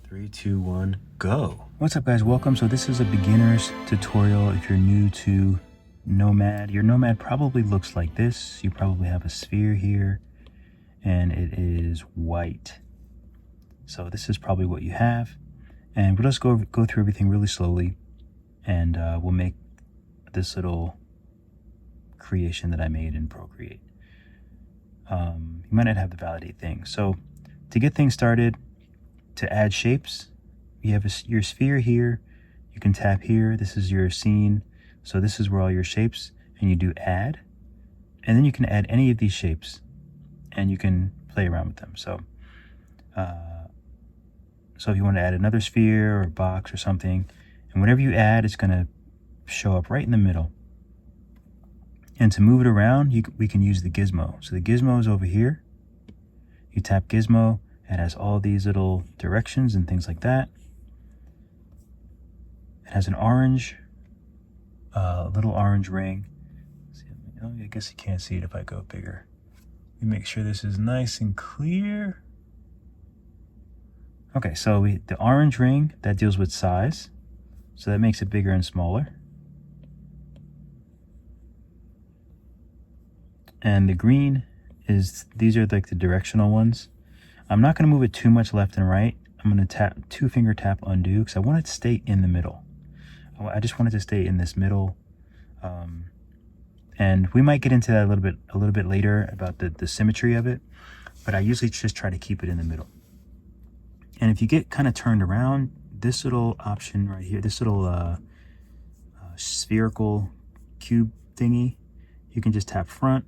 3, 2, 1, go. What's up guys, welcome. So this is a beginner's tutorial. If you're new to Nomad, your Nomad probably looks like this. You probably have a sphere here and it is white. So this is probably what you have. And we'll just go through everything really slowly, and we'll make this little creation that I made in Procreate. You might not have the validate thing. So to get things started, to add shapes, you have your sphere here. You can tap here. This is your scene. So this is where all your shapes, and you do add, and then you can add any of these shapes and you can play around with them. So if you want to add another sphere or box or something, and whatever you add, it's going to show up right in the middle. And to move it around, we can use the gizmo. So the gizmo is over here. You tap gizmo. It has all these little directions and things like that. It has an orange, little orange ring. Oh, I guess you can't see it if I go bigger. Let me make sure this is nice and clear. Okay, so the orange ring, that deals with size. So that makes it bigger and smaller. And the green is, these are like the directional ones. I'm not going to move it too much left and right. I'm going to tap, 2-finger tap undo, because I want it to stay in the middle. I just want it to stay in this middle. And we might get into that a little bit later about the symmetry of it, but I usually just try to keep it in the middle. And if you get kind of turned around, this little option right here, this little spherical cube thingy, you can just tap front.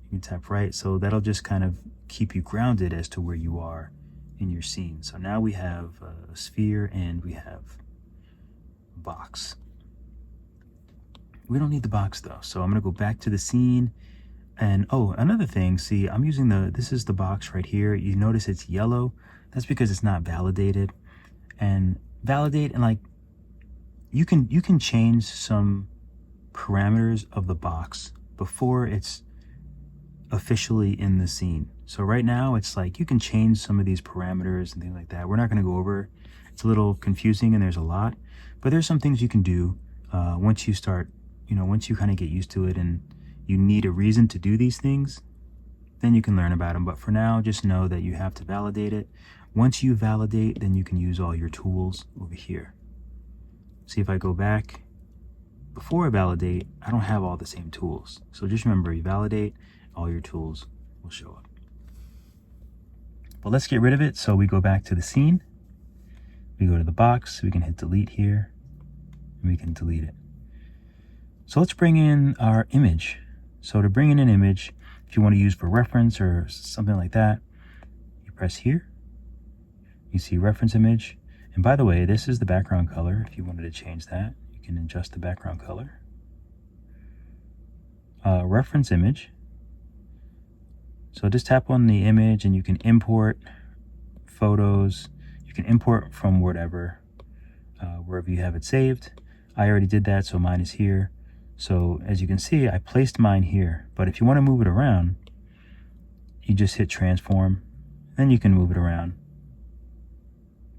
You can tap right, so that'll just kind of keep you grounded as to where you are in your scene. So now we have a sphere and we have a box. We don't need the box though, so I'm gonna go back to the scene. And oh, another thing, see, I'm using this is the box right here. You notice it's yellow. That's because it's not validated. And validate, and like you can change some parameters of the box before it's officially in the scene. So right now it's like you can change some of these parameters and things like that. We're not going to go over. It's a little confusing and there's a lot, but there's some things you can do once you start, once you kind of get used to it and you need a reason to do these things, then you can learn about them. But for now, just know that you have to validate it. Once you validate, then you can use all your tools over here. See, if I go back before I validate, I don't have all the same tools. So just remember, you validate, all your tools will show up. But let's get rid of it. So we go back to the scene. We go to the box. We can hit delete here, and we can delete it. So let's bring in our image. So to bring in an image, if you want to use for reference or something like that, you press here. You see reference image. And by the way, this is the background color. If you wanted to change that, you can adjust the background color. Reference image. So just tap on the image and you can import photos. You can import from wherever you have it saved. I already did that, so mine is here. So as you can see, I placed mine here. But if you want to move it around, you just hit transform. Then you can move it around.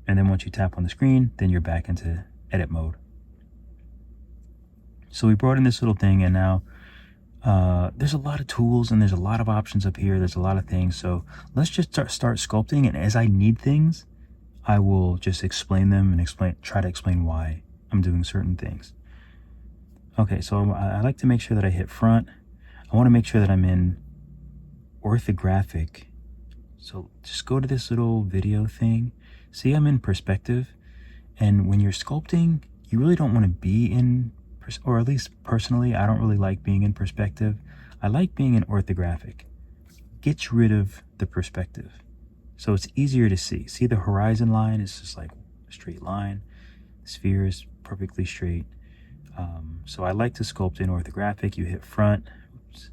And then once you tap on the screen, then you're back into edit mode. So we brought in this little thing, and now there's a lot of tools and there's a lot of options up here. There's a lot of things. So let's just start sculpting. And as I need things, I will just explain them and try to explain why I'm doing certain things. Okay, so I like to make sure that I hit front. I want to make sure that I'm in orthographic. So just go to this little video thing. See, I'm in perspective. And when you're sculpting, you really don't want to be in, or at least personally, I don't really like being in perspective. I like being in orthographic. Gets rid of the perspective. So it's easier to see. See, the horizon line is just like a straight line. The sphere is perfectly straight. So I like to sculpt in orthographic. You hit front, oops,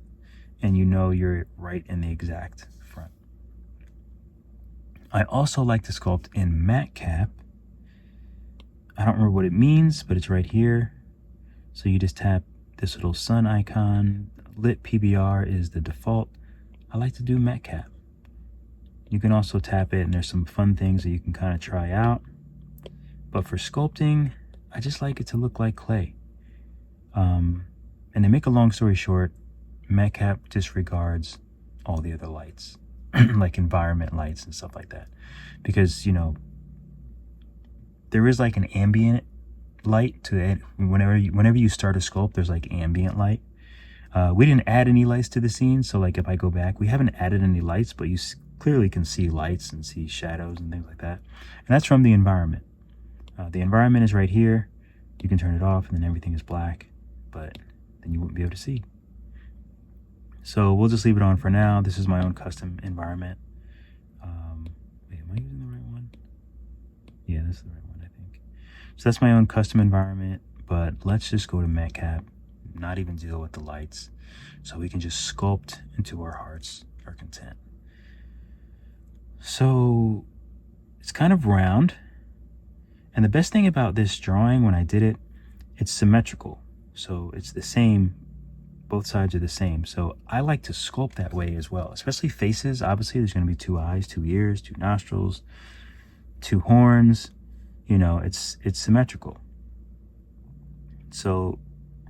and you know you're right in the exact front. I also like to sculpt in matte cap. I don't remember what it means, but it's right here. So you just tap this little sun icon. Lit PBR is the default. I like to do matte cap. You can also tap it, and there's some fun things that you can kind of try out. But for sculpting, I just like it to look like clay. And to make a long story short, Metcap disregards all the other lights, like environment lights and stuff like that. Because, you know, there is like an ambient light to it. Whenever you start a sculpt, there's like ambient light. We didn't add any lights to the scene, so like if I go back, we haven't added any lights, but you clearly can see lights and see shadows and things like that. And that's from the environment. The environment is right here. You can turn it off and then everything is black, but then you wouldn't be able to see. So we'll just leave it on for now. This is my own custom environment. Wait, am I using the right one? Yeah, this is the right one, I think. So that's my own custom environment, but let's just go to Metcap, not even deal with the lights, so we can just sculpt into our hearts, our content. So it's kind of round. And the best thing about this drawing, when I did it, it's symmetrical. So it's the same, both sides are the same. So I like to sculpt that way as well, especially faces. Obviously, there's going to be 2 eyes, 2 ears, 2 nostrils, 2 horns. You know, it's symmetrical. So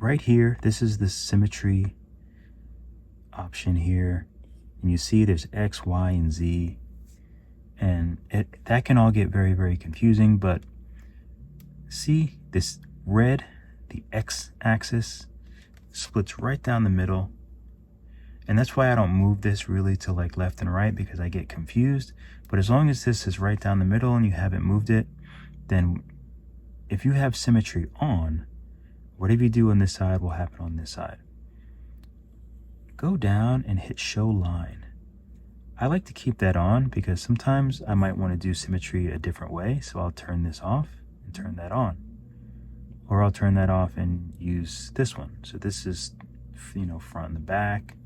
right here, this is the symmetry option here. And you see there's X, Y, and Z. And that can all get very, very confusing, but see this red, the X axis splits right down the middle. And that's why I don't move this really to like left and right, because I get confused. But as long as this is right down the middle and you haven't moved it, then if you have symmetry on, whatever you do on this side will happen on this side. Go down and hit show line. I like to keep that on because sometimes I might want to do symmetry a different way. So I'll turn this off and turn that on. Or I'll turn that off and use this one. So this is, you know, front and the back.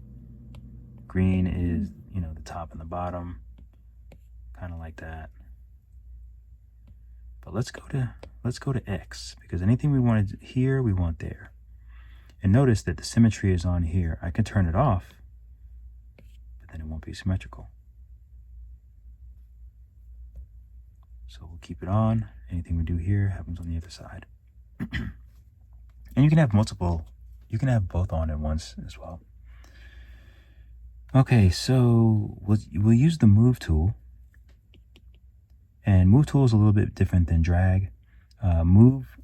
Green is, you know, the top and the bottom. Kind of like that. But let's go to X, because anything we wanted here, we want there. And notice that the symmetry is on here. I can turn it off, but then it won't be symmetrical. So we'll keep it on. Anything we do here happens on the other side. And you can have multiple, you can have both on at once as well. Okay, so we'll use the move tool. And move tool is a little bit different than drag. Move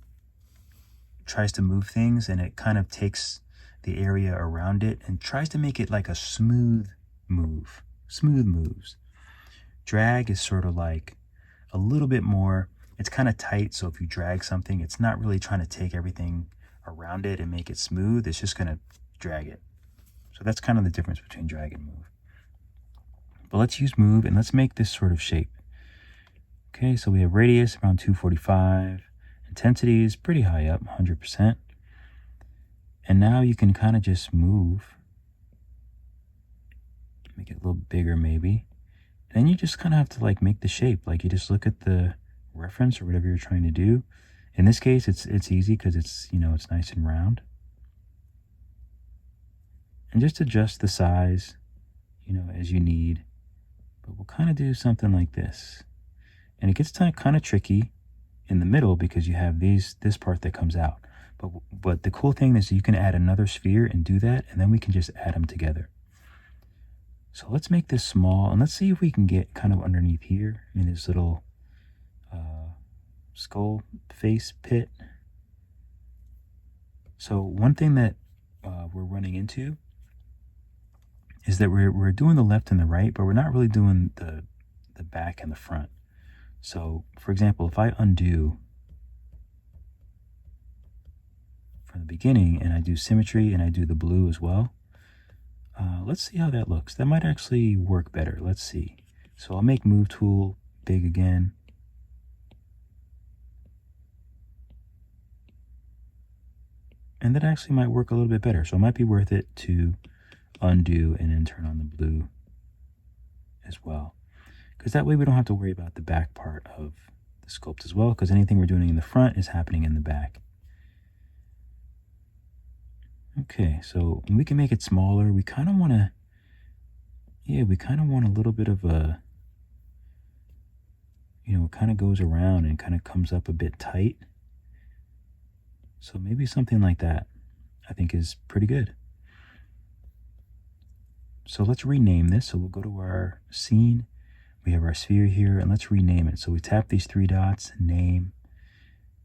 tries to move things, and it kind of takes the area around it and tries to make it like a smooth move, smooth moves. Drag is sort of like a little bit more, it's kind of tight, so if you drag something, it's not really trying to take everything around it and make it smooth, it's just going to drag it. So that's kind of the difference between drag and move. But let's use move, and let's make this sort of shape. Okay, so we have radius around 245. Intensity is pretty high up, 100%. And now you can kind of just move. Make it a little bigger maybe. And then you just kind of have to like make the shape. Like you just look at the reference or whatever you're trying to do. In this case, it's easy because it's, you know, it's nice and round. And just adjust the size, you know, as you need. But we'll kind of do something like this. And it gets kind of tricky in the middle because you have this part that comes out. But the cool thing is you can add another sphere and do that, and then we can just add them together. So let's make this small, and let's see if we can get kind of underneath here in this little skull face pit. So one thing that we're running into is that we're doing the left and the right, but we're not really doing the back and the front. So, for example, if I undo from the beginning and I do symmetry and I do the blue as well, let's see how that looks. That might actually work better. Let's see. So I'll make move tool big again. And that actually might work a little bit better. So it might be worth it to undo and then turn on the blue as well. Because that way we don't have to worry about the back part of the sculpt as well, because anything we're doing in the front is happening in the back. Okay, so we can make it smaller. We kind of want to, yeah, we kind of want a little bit of a you know, it kind of goes around and kind of comes up a bit tight. So maybe something like that I think is pretty good. So let's rename this. So we'll go to our scene. We have our sphere here, and let's rename it. So we tap these three dots, name,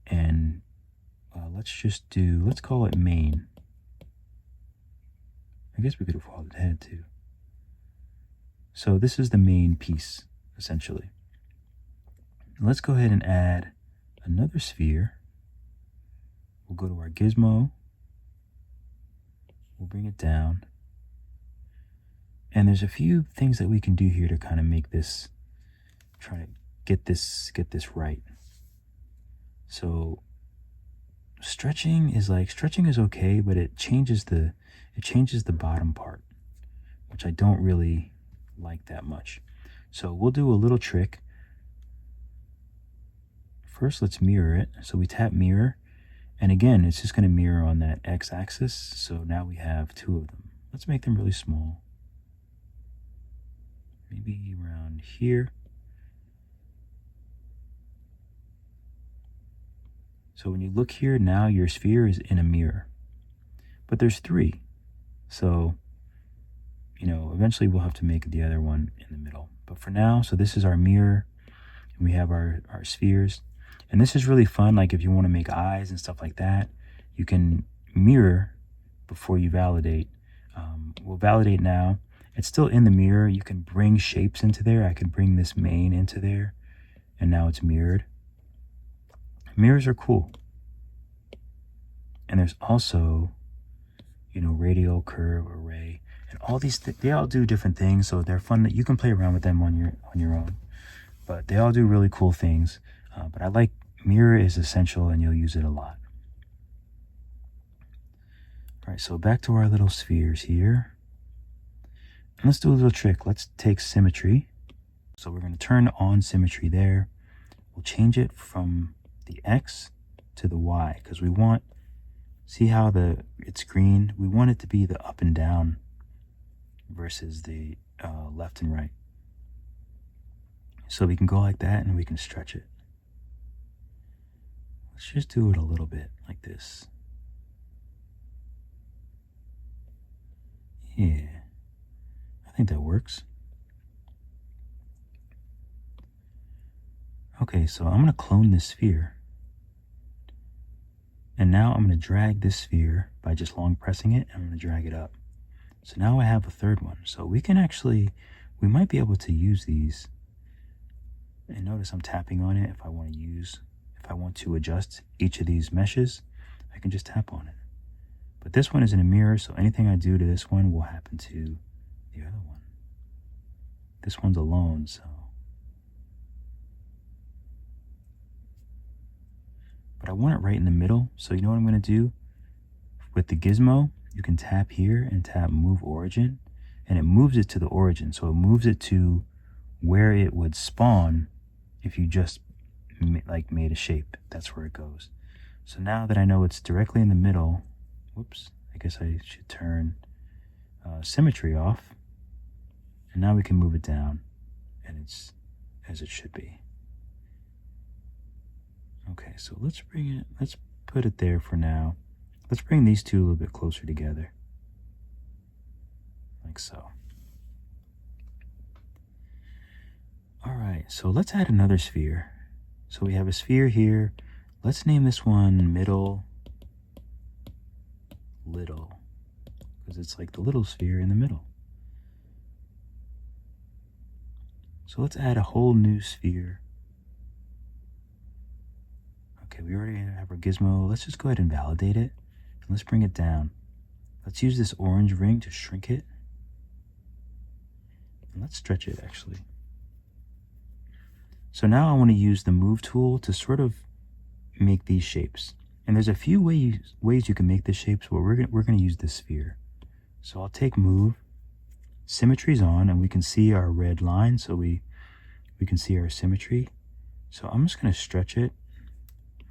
and let's call it main. I guess we could have called it head too. So this is the main piece, essentially. Let's go ahead and add another sphere. We'll go to our gizmo. We'll bring it down. And there's a few things that we can do here to kind of make this, try to get this right. So stretching is okay, but it changes the bottom part, which I don't really like that much. So we'll do a little trick. First, let's mirror it. So we tap mirror, and again, it's just going to mirror on that x-axis. So now we have two of them. Let's make them really small. Maybe around here. So when you look here, now your sphere is in a mirror. But there's three. So, you know, eventually we'll have to make the other one in the middle. But for now, so this is our mirror, and we have our spheres. And this is really fun, like if you want to make eyes and stuff like that, you can mirror before you validate. We'll validate now. It's still in the mirror. You can bring shapes into there. I could bring this main into there, and now it's mirrored. Mirrors are cool. And there's also, you know, radial, curve, array, and all these they all do different things, so they're fun. That you can play around with them on your own. But they all do really cool things. But I like mirror is essential, and you'll use it a lot. All right, so back to our little spheres here. And let's do a little trick. Let's take symmetry. So we're going to turn on symmetry there. We'll change it from the X to the Y, because we want, see how it's green? We want it to be the up and down versus the left and right. So we can go like that, and we can stretch it. Let's just do it a little bit like this. Yeah, I think that works. Okay, so I'm going to clone this sphere. And now I'm going to drag this sphere by just long pressing it. I'm going to drag it up. So now I have a third one. So we might be able to use these. And notice I'm tapping on it. If I want to adjust each of these meshes, I can just tap on it. But this one is in a mirror, so anything I do to this one will happen to the other one. This one's alone, so. But I want it right in the middle, so you know what I'm going to do? With the gizmo, you can tap here and tap move origin, and it moves it to the origin. So it moves it to where it would spawn if you just made a shape. That's where it goes. So now that I know it's directly in the middle, whoops, I guess I should turn symmetry off, and now we can move it down, and it's as it should be. Okay, so let's put it there for now. Let's bring these two a little bit closer together, like so. All right, so let's add another sphere. So we have a sphere here. Let's name this one middle little, because it's like the little sphere in the middle. So let's add a whole new sphere. Okay, we already have our gizmo. Let's just go ahead and validate it. And let's bring it down. Let's use this orange ring to shrink it. And let's stretch it, actually. So now I want to use the move tool to sort of make these shapes. And there's a few ways you can make the shapes, but we're going to use this sphere. So I'll take move, symmetry's on, and we can see our red line, so we can see our symmetry. So I'm just going to stretch it.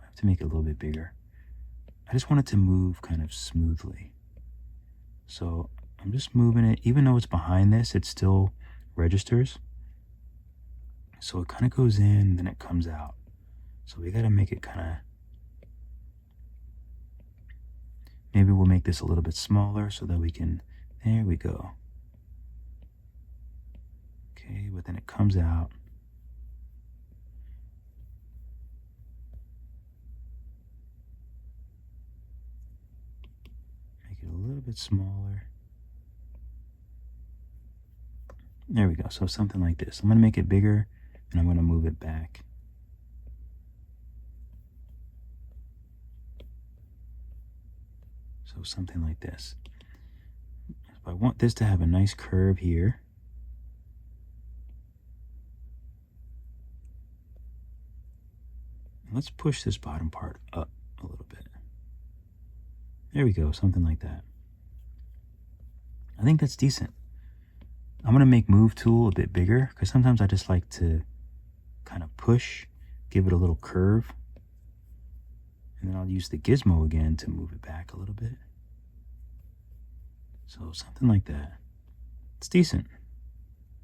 I have to make it a little bit bigger. I just want it to move kind of smoothly. So I'm just moving it. Even though it's behind this, it still registers. So it kind of goes in, then it comes out. So we got to make it kind of, maybe we'll make this a little bit smaller so that we can, there we go. Okay, but then it comes out. Make it a little bit smaller. There we go, so something like this. I'm gonna make it bigger and I'm gonna move it back. So something like this. I want this to have a nice curve here. Let's push this bottom part up a little bit. There we go, something like that. I think that's decent. I'm gonna make move tool a bit bigger because sometimes I just like to kind of push, give it a little curve. And then I'll use the gizmo again to move it back a little bit. So something like that. It's decent.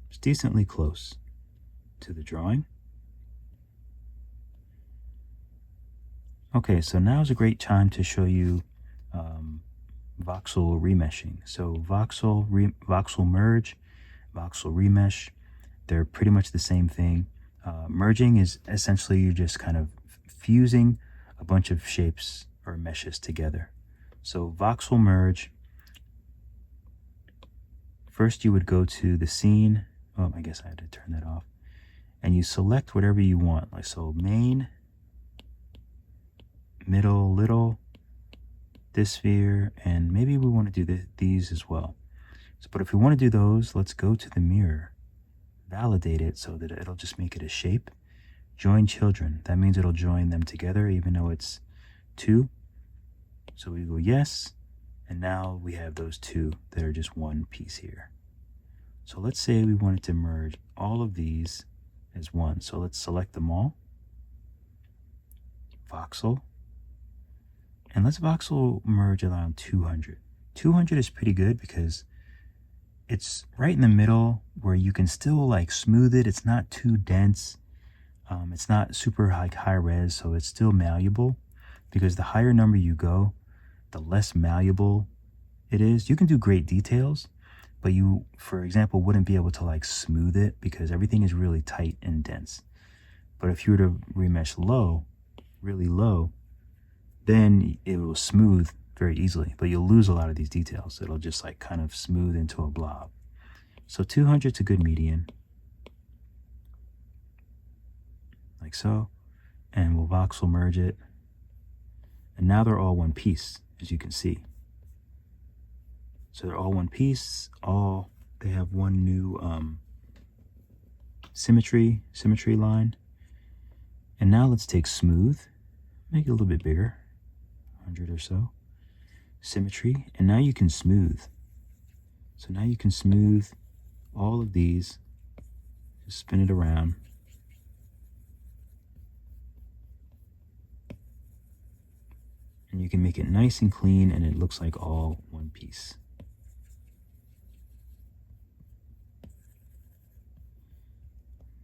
It's decently close to the drawing. Okay, so now is a great time to show you voxel remeshing. So voxel merge, voxel remesh, they're pretty much the same thing. Merging is essentially you're just kind of fusing a bunch of shapes or meshes together. So voxel merge, first you would go to the scene. Oh, I guess I had to turn that off. And you select whatever you want. Like so main, middle, little, this sphere, and maybe we want to do these as well. So, but if we want to do those, let's go to the mirror, validate it so that it'll just make it a shape. Join children. That means it'll join them together even though it's two. So we go yes, and now we have those two that are just one piece here. So let's say we wanted to merge all of these as one. So let's select them all. Voxel. And let's voxel merge around 200. 200 is pretty good because it's right in the middle where you can still like smooth it. It's not too dense. It's not super high res, so it's still malleable, because the higher number you go, the less malleable it is. You can do great details, but you, for example, wouldn't be able to like smooth it because everything is really tight and dense. But if you were to remesh low, really low, then it will smooth very easily, but you'll lose a lot of these details. It'll just like kind of smooth into a blob. So 200 is a good median, like so, and we'll voxel merge it. And now they're all one piece, as you can see. So they're all one piece, they have one new symmetry line. And now let's take smooth, make it a little bit bigger, 100 or so. Symmetry, and now you can smooth. So now you can smooth all of these, just spin it around. And you can make it nice and clean and it looks like all one piece.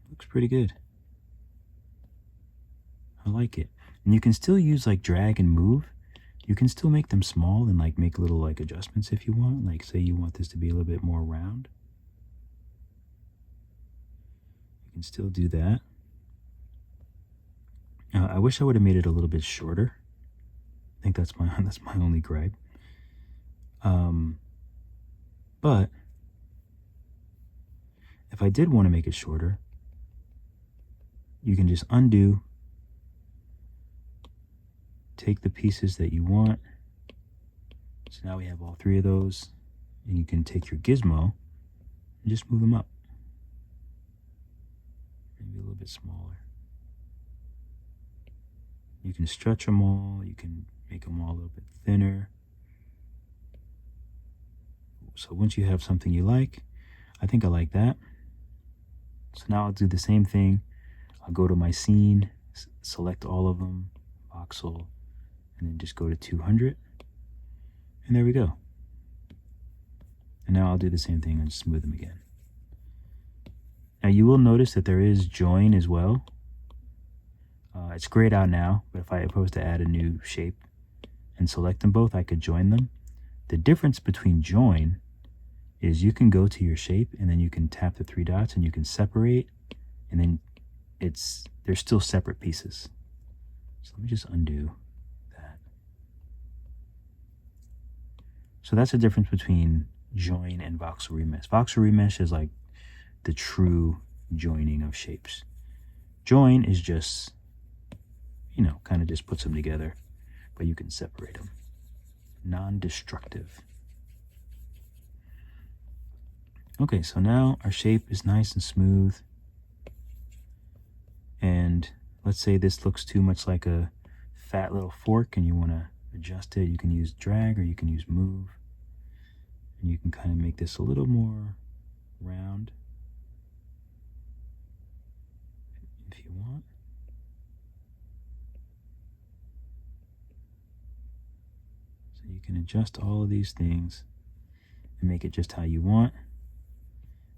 Looks pretty good. I like it. And you can still use like drag and move. You can still make them small and like make little like adjustments if you want. Like say you want this to be a little bit more round. You can still do that. I wish I would have made it a little bit shorter. I think that's my only gripe. But if I did want to make it shorter, you can just undo, take the pieces that you want. So now we have all three of those, and you can take your gizmo and just move them up. Maybe a little bit smaller. You can stretch them all, you can make them all a little bit thinner. So once you have something you like, I think I like that. So now I'll do the same thing. I'll go to my scene, select all of them, voxel, and then just go to 200. And there we go. And now I'll do the same thing and smooth them again. Now you will notice that there is join as well. It's grayed out now, but if I was to add a new shape and select them both, I could join them. The difference between join is you can go to your shape and then you can tap the 3 dots and you can separate, and then they're still separate pieces. So let me just undo that. So that's the difference between join and voxel remesh. Voxel remesh is like the true joining of shapes. Join is just, you know, kind of just puts them together, but you can separate them. Non-destructive. Okay, so now our shape is nice and smooth. And let's say this looks too much like a fat little fork and you want to adjust it. You can use drag or you can use move. And you can kind of make this a little more round if you want. So you can adjust all of these things and make it just how you want.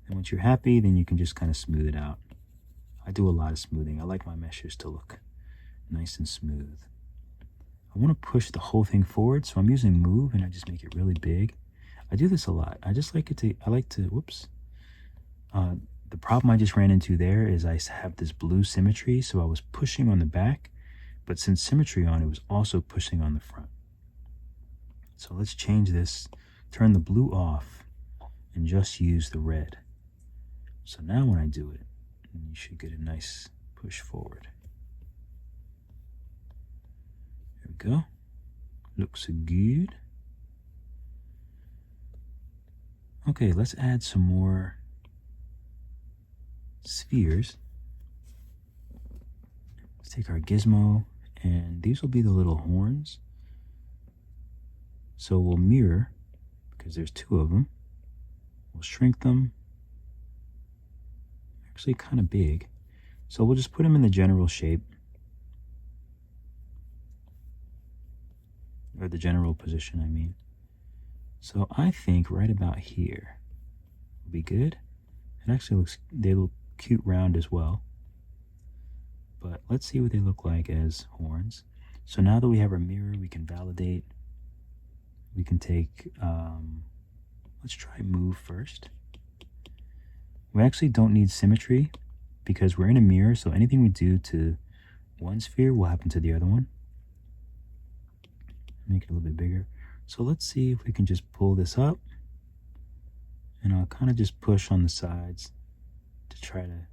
And once you're happy, then you can just kind of smooth it out. I do a lot of smoothing. I like my meshes to look nice and smooth. I want to push the whole thing forward, so I'm using move and I just make it really big. I do this a lot. I just like it to, whoops. The problem I just ran into there is I have this blue symmetry, so I was pushing on the back, but since symmetry on, it was also pushing on the front. So let's change this, turn the blue off, and just use the red. So now when I do it, you should get a nice push forward. There we go. Looks good. Okay, let's add some more spheres. Let's take our gizmo, and these will be the little horns. So we'll mirror, because there's 2 of them. We'll shrink them. Actually kind of big. So we'll just put them in the general shape. Or the general position, I mean. So I think right about here will be good. It actually they look cute round as well. But let's see what they look like as horns. So now that we have our mirror, we can validate. We can take, let's try move first. We actually don't need symmetry because we're in a mirror, so anything we do to one sphere will happen to the other one. Make it a little bit bigger. So let's see if we can just pull this up, and I'll kind of just push on the sides to try to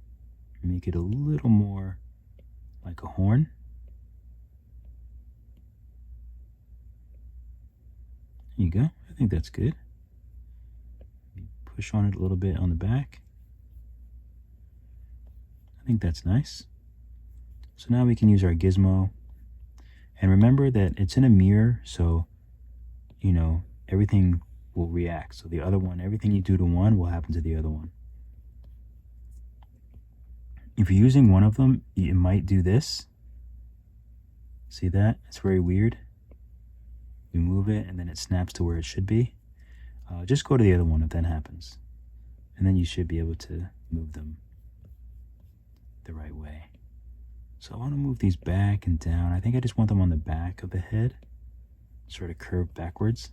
make it a little more like a horn. There you go. I think that's good. Push on it a little bit on the back. I think that's nice. So now we can use our gizmo. And remember that it's in a mirror, so, you know, everything will react. So the other one, everything you do to one will happen to the other one. If you're using one of them, you might do this. See that? It's very weird. You move it and then it snaps to where it should be. Just go to the other one if that happens. And then you should be able to move them the right way. So I want to move these back and down. I think I just want them on the back of the head, sort of curved backwards.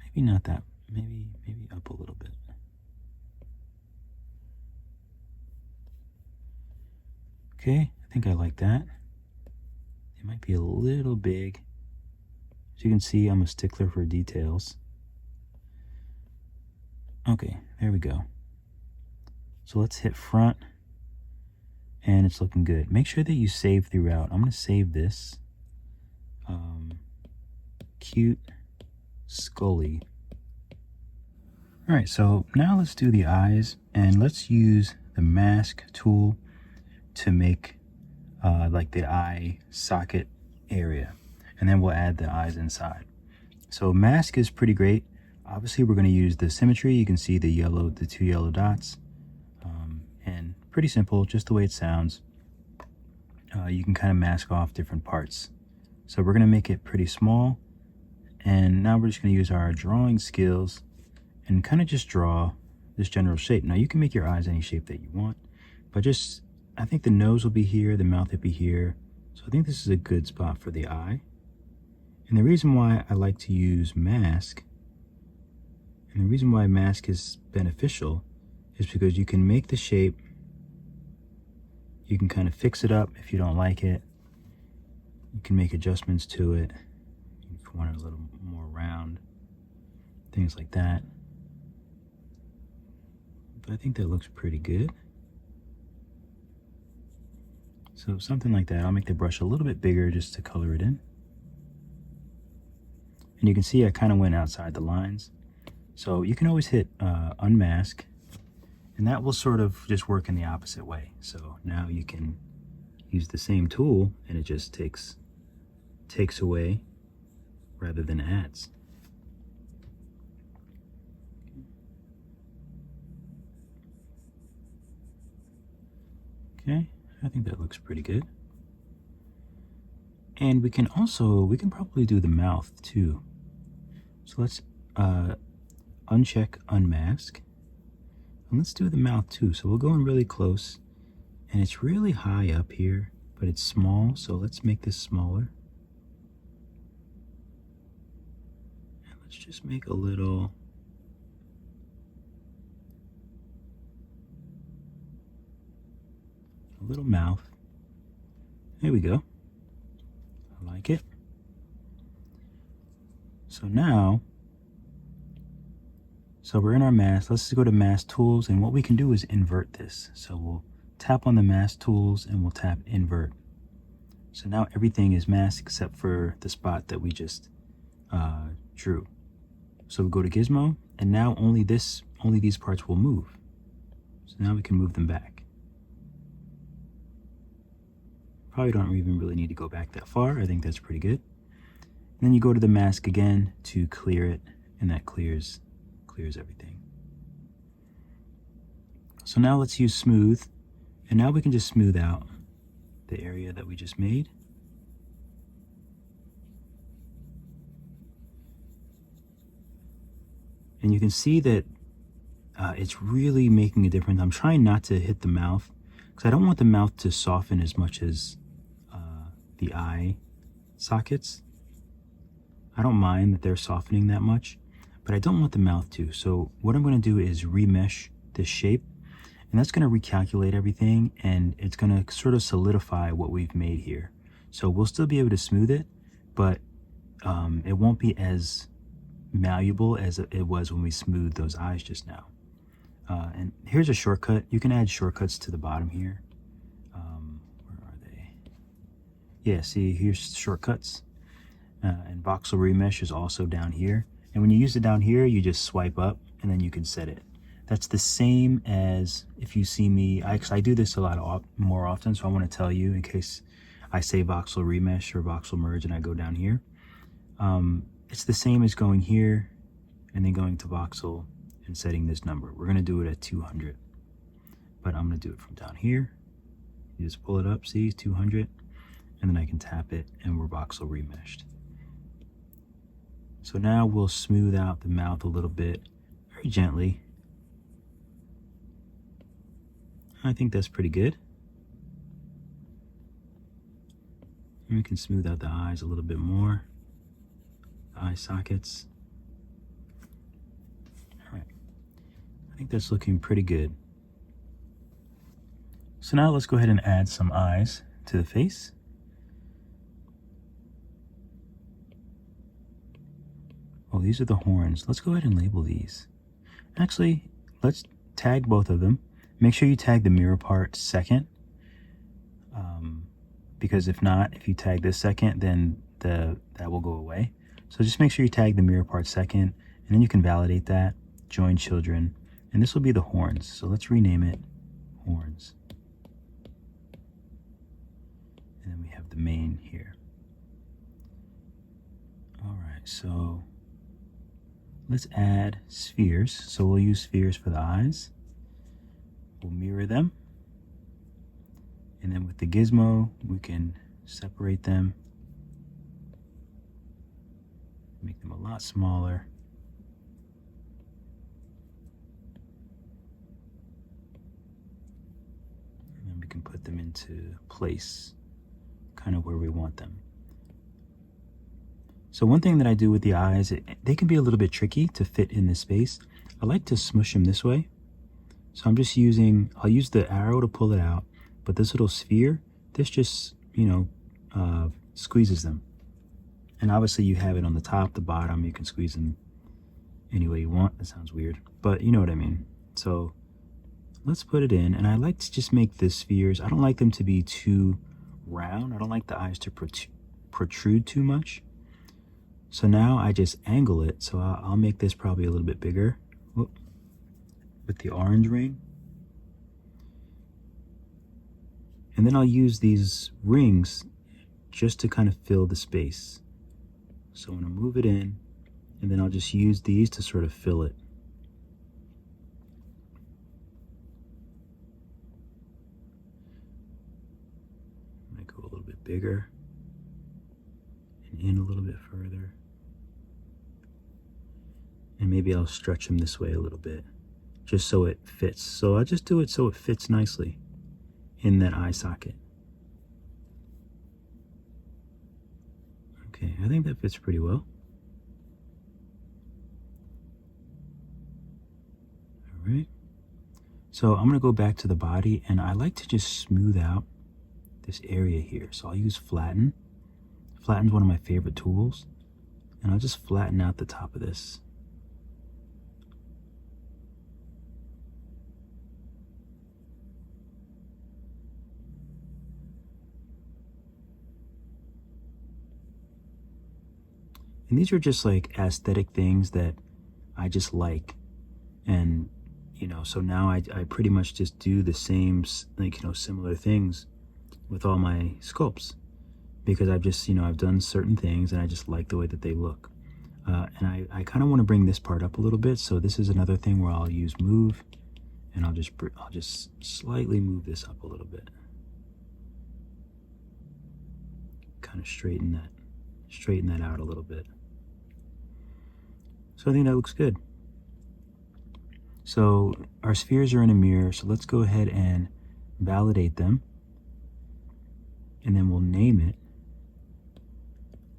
Maybe not that, maybe up a little bit. Okay, I think I like that. It might be a little big. As you can see, I'm a stickler for details. Okay, there we go. So let's hit front, and it's looking good. Make sure that you save throughout. I'm going to save this. Cute Scully. All right, so now let's do the eyes, and let's use the mask tool to make like the eye socket area, and then we'll add the eyes inside. So mask is pretty great. Obviously, we're going to use the symmetry. You can see the yellow, the 2 yellow dots. And pretty simple, just the way it sounds. You can kind of mask off different parts. So we're going to make it pretty small. And now we're just going to use our drawing skills and kind of just draw this general shape. Now you can make your eyes any shape that you want, but just, I think the nose will be here, the mouth will be here. So I think this is a good spot for the eye. And the reason why I like to use mask, and the reason why mask is beneficial, is because you can make the shape, you can kind of fix it up if you don't like it. You can make adjustments to it. If you want it a little more round, things like that. But I think that looks pretty good. So something like that. I'll make the brush a little bit bigger just to color it in. And you can see I kind of went outside the lines. So you can always hit unmask, and that will sort of just work in the opposite way. So now you can use the same tool and it just takes away rather than adds. Okay, I think that looks pretty good. And we can probably do the mouth too. So let's uncheck unmask. And let's do the mouth too. So we'll go in really close, and it's really high up here, but it's small. So let's make this smaller. And let's just make a little mouth. There we go. I like it. So now, we're in our mask. Let's go to mask tools, and what we can do is invert this. So we'll tap on the mask tools and we'll tap invert. So now everything is masked except for the spot that we just drew. So we go to gizmo, and now only these parts will move. So now we can move them back. Probably don't even really need to go back that far. I think that's pretty good. And then you go to the mask again to clear it, and that clears everything. So now let's use smooth, and now we can just smooth out the area that we just made. And you can see that it's really making a difference. I'm trying not to hit the mouth because I don't want the mouth to soften as much as the eye sockets. I don't mind that they're softening that much, but I don't want the mouth to. So what I'm going to do is remesh this shape, and that's going to recalculate everything, and it's going to sort of solidify what we've made here. So we'll still be able to smooth it, but it won't be as malleable as it was when we smoothed those eyes just now. And here's a shortcut. You can add shortcuts to the bottom here. Where are they? Yeah, see, here's shortcuts. And voxel remesh is also down here. And when you use it down here, you just swipe up and then you can set it. That's the same as if you see me, I do this a lot more often, so I want to tell you in case I say voxel remesh or voxel merge and I go down here. It's the same as going here and then going to voxel and setting this number. We're going to do it at 200, but I'm going to do it from down here. You just pull it up, see, 200, and then I can tap it and we're voxel remeshed. So now we'll smooth out the mouth a little bit, very gently. I think that's pretty good. And we can smooth out the eyes a little bit more, the eye sockets. All right, I think that's looking pretty good. So now let's go ahead and add some eyes to the face. Oh, these are the horns. Let's go ahead and label these. Actually, let's tag both of them. Make sure you tag the mirror part second, because if not, if you tag this second, then that will go away. So just make sure you tag the mirror part second, and then you can validate that, join children, and this will be the horns. So let's rename it horns. And then we have the mane here. All right, so let's add spheres. So we'll use spheres for the eyes. We'll mirror them. And then with the gizmo, we can separate them. Make them a lot smaller. them into place, kind of where we want them. So one thing that I do with the eyes, they can be a little bit tricky to fit in this space. I like to smush them this way. So I'm just I'll use the arrow to pull it out, but this little sphere, this just, squeezes them. And obviously you have it on the top, the bottom, you can squeeze them any way you want. That sounds weird, but you know what I mean. So let's put it in, and I like to just make the spheres, I don't like them to be too round. I don't like the eyes to protrude too much. So now I just angle it, so I'll make this probably a little bit bigger. Whoop. With the orange ring. And then I'll use these rings just to kind of fill the space. So I'm going to move it in, and then I'll just use these to sort of fill it. I might go a little bit bigger and in a little bit further. And maybe I'll stretch them this way a little bit, just so it fits. So I'll just do it so it fits nicely in that eye socket. Okay, I think that fits pretty well. All right. So I'm gonna go back to the body, and I like to just smooth out this area here. So I'll use flatten. Flatten's one of my favorite tools. And I'll just flatten out the top of this. And these are just like aesthetic things that I just like. And, so now I pretty much just do the same, similar things with all my sculpts, because I've just, I've done certain things and I just like the way that they look. And I kind of want to bring this part up a little bit. So this is another thing where I'll use move, and I'll just slightly move this up a little bit. Kind of straighten that out a little bit. So I think that looks good. So our spheres are in a mirror, so let's go ahead and validate them. And then we'll name it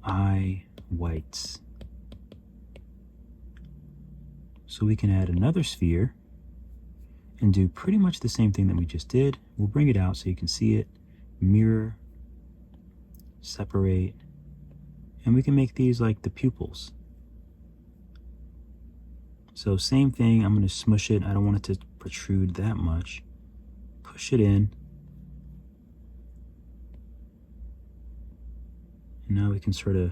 eye whites. So we can add another sphere and do pretty much the same thing that we just did. We'll bring it out so you can see it. Mirror, separate, and we can make these like the pupils. So same thing, I'm going to smush it. I don't want it to protrude that much. Push it in. And now we can sort of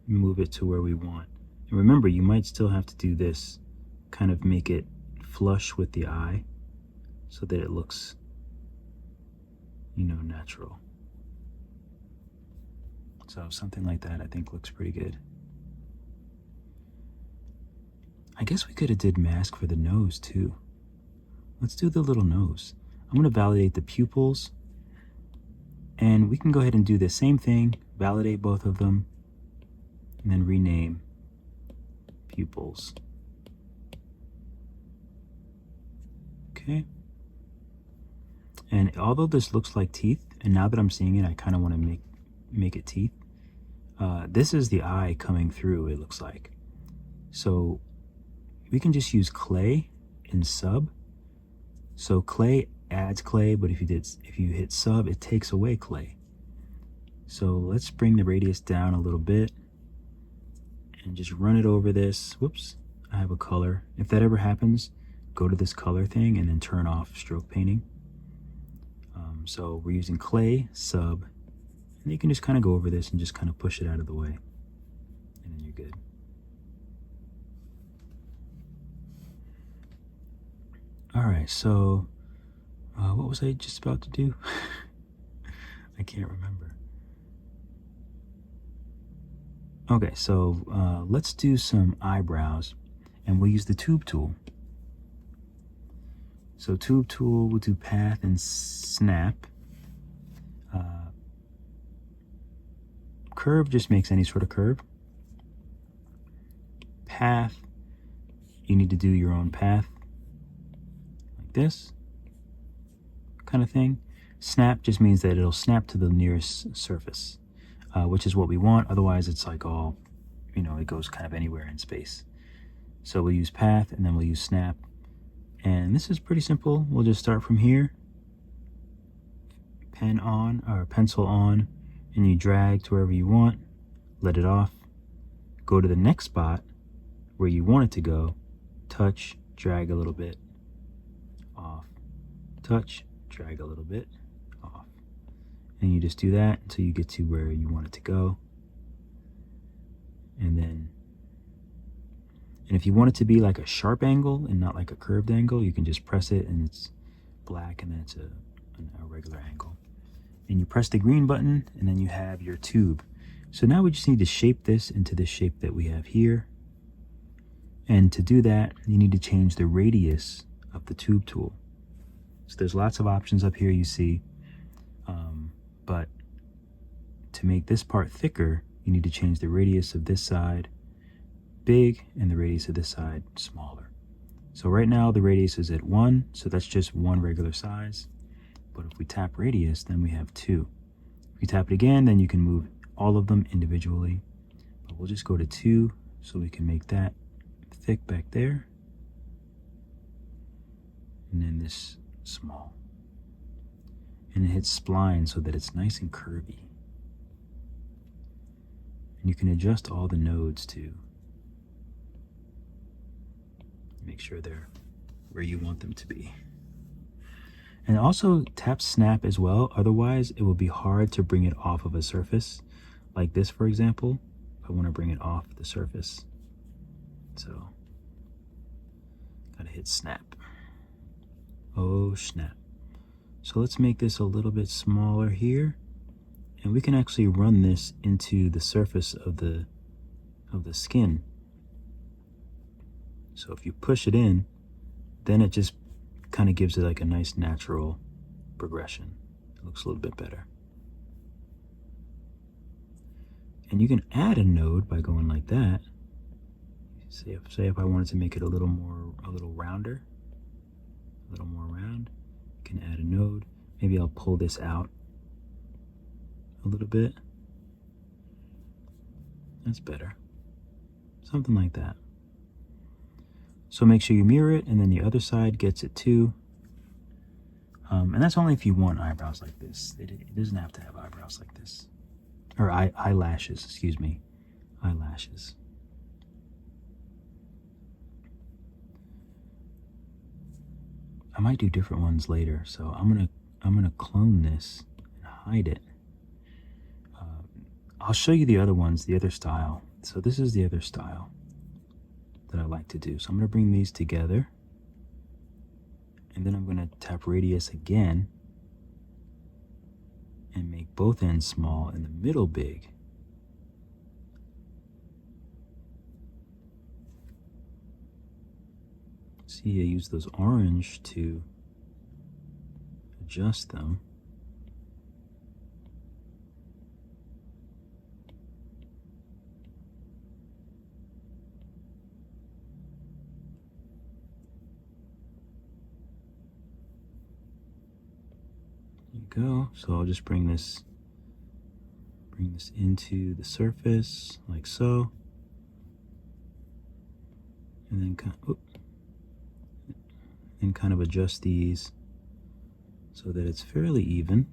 move it to where we want. And remember, you might still have to do this, kind of make it flush with the eye so that it looks, natural. So something like that I think looks pretty good. I guess we could have did mask for the nose too. Let's do the little nose. I'm going to validate the pupils, and we can go ahead and do the same thing, validate both of them, and then rename pupils. Okay. And although this looks like teeth, and now that I'm seeing it, I kind of want to make it teeth. This is the eye coming through, it looks like. So we can just use clay in sub. So clay adds clay, but if you hit sub, it takes away clay. So let's bring the radius down a little bit and just run it over this. Whoops, I have a color. If that ever happens, go to this color thing and then turn off stroke painting. So we're using clay, sub, and you can just kind of go over this and just kind of push it out of the way, and then you're good. All right, so what was I just about to do? I can't remember. Okay, so let's do some eyebrows, and we'll use the tube tool. So tube tool, we'll do path and snap. Curve just makes any sort of curve. Path, you need to do your own path, like this kind of thing. Snap just means that it'll snap to the nearest surface, which is what we want. Otherwise, it's like all, you know, it goes kind of anywhere in space. So we'll use path and then we'll use snap. And this is pretty simple. We'll just start from here, pen on or pencil on, and you drag to wherever you want, let it off, go to the next spot where you want it to go, touch, drag a little bit, off, touch, drag a little bit, off. And you just do that until you get to where you want it to go. And if you want it to be like a sharp angle and not like a curved angle, you can just press it and it's black, and then it's a regular angle. And you press the green button and then you have your tube. So now we just need to shape this into the shape that we have here. And to do that, you need to change the radius of the tube tool. So there's lots of options up here you see, but to make this part thicker, you need to change the radius of this side big and the radius of this side smaller. So right now the radius is at 1, so that's just one regular size. But if we tap radius, then we have 2. If you tap it again, then you can move all of them individually. But we'll just go to 2 so we can make that thick back there. And then this small. And it hits spline so that it's nice and curvy. And you can adjust all the nodes too. Make sure they're where you want them to be. And also tap snap as well, otherwise it will be hard to bring it off of a surface. Like this, for example, I want to bring it off the surface. So, gotta hit snap. Oh, snap. So let's make this a little bit smaller here. And we can actually run this into the surface of the skin. So if you push it in, then it just kind of gives it like a nice natural progression. It looks a little bit better. And you can add a node by going like that. Say if I wanted to make it a little rounder, a little more round, you can add a node. Maybe I'll pull this out a little bit. That's better. Something like that. So make sure you mirror it, and then the other side gets it too. And that's only if you want eyebrows like this. It doesn't have to have eyebrows like this. Or eyelashes, excuse me. Eyelashes. I might do different ones later, so I'm gonna clone this and hide it. I'll show you the other ones, the other style. So this is the other style that I like to do. So I'm going to bring these together, and then I'm going to tap radius again and make both ends small and the middle big. See, I use those orange to adjust them. Go. So I'll just bring this into the surface like so, and then kind of adjust these so that it's fairly even.